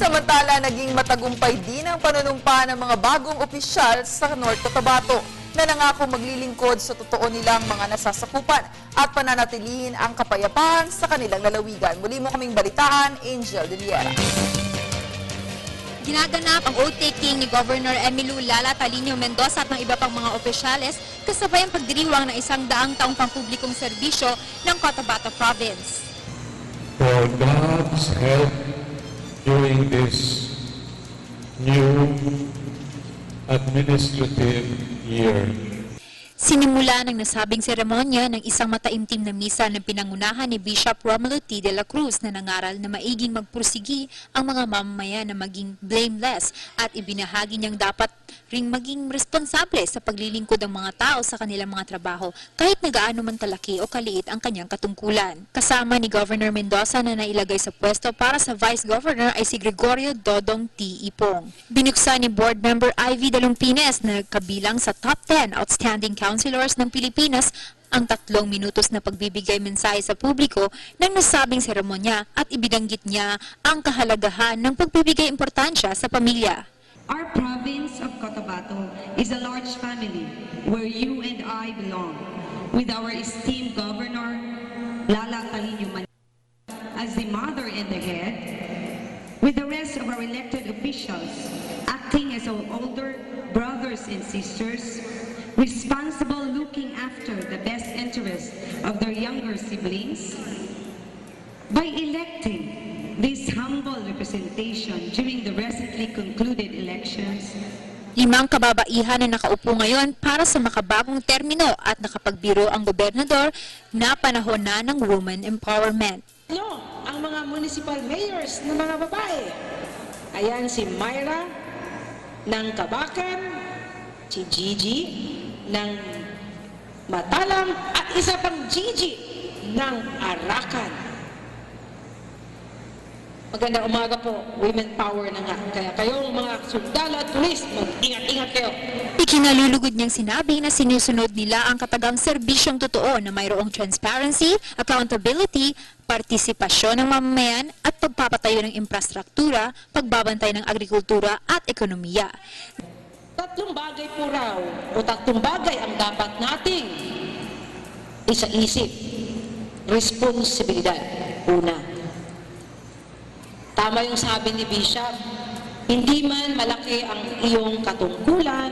Samantala, naging matagumpay din ang panunumpa ng mga bagong opisyal sa North Cotabato na nangako maglilingkod sa totoo nilang mga nasasakupan at pananatilihin ang kapayapaan sa kanilang lalawigan. Muli mo kaming balitaan, Angel de Viera. Ginaganap ang oath-taking ni Governor Emilu Lala Talinio Mendoza at ng iba pang mga opisyales kasabay ang pagdiriwang ng 100 taong pampublikong serbisyo ng Cotabato Province. For God's help during this new administrative year. Sinimula ng nasabing seremonya ng isang mataimtim na misa ng pinangunahan ni Bishop Romulo T. de la Cruz na nangaral na maiging magpursigi ang mga mamamayan na maging blameless at ibinahagi niyang dapat ring maging responsable sa paglilingkod ng mga tao sa kanilang mga trabaho kahit nagaano man kalaki o kaliit ang kanyang katungkulan. Kasama ni Governor Mendoza na nailagay sa pwesto para sa Vice Governor ay si Gregorio Dodong T. Ipong. Binuksan ni Board Member Ivy Dalumpines na kabilang sa top 10 outstanding councilors ng Pilipinas ang 3 minutos na pagbibigay mensahe sa publiko ng nasabing seremonya at ibinanggit niya ang kahalagahan ng pagbibigay importansya sa pamilya. Our province of Cotabato is a large family where you and I belong, with our esteemed Governor Lala Talinio Mendoza as the mother and the head, with the rest of our elected officials acting as our older brothers and sisters, responsible looking after the best interests of their younger siblings, by electing this humble representation during the recently concluded elections. 5 kababaihan na nakaupo ngayon para sa makabagong termino at nakapagbiro ang gobernador na panahon na ng woman empowerment. Ang mga municipal mayors ng mga babae. Ayan si Myra ng Kabakan, si Gigi ng Matalam at isa pang Gigi ng Arakan. Magandang umaga po, women power na nga. Kaya kayong mga sundalo at pulis, mag-ingat-ingat kayo. Ikinalulugod niyang sinabi na sinusunod nila ang katagang serbisyong totoo na mayroong transparency, accountability, partisipasyon ng mamamayan at pagpapatayo ng infrastruktura, pagbabantay ng agrikultura at ekonomiya. 3 bagay po raw o 3 bagay ang dapat nating isa-isip. Responsibilidad. Una, tama yung sabi ni Bishop, hindi man malaki ang iyong katungkulan,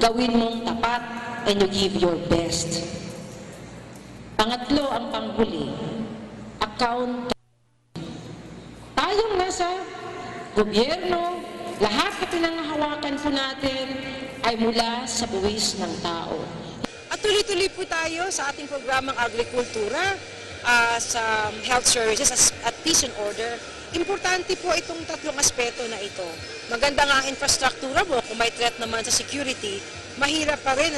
gawin mong tapat and you give your best. Pangatlo, ang panghuli, account. Tayong nasa gobyerno, lahat na pinanghahawakan po natin ay mula sa buwis ng tao. At tuloy-tuloy po tayo sa ating programang agrikultura, sa health services at peace and order. Importante po itong 3 aspeto na ito. Maganda nga ang infrastruktura mo, kung may threat naman sa security, mahirap pa rin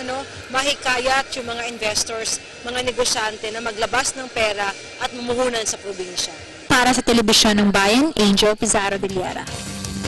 mahikayat yung mga investors, mga negosyante na maglabas ng pera at mumuhunan sa probinsya. Para sa Telebisyon ng Bayan, Angel Pizarro de Liera.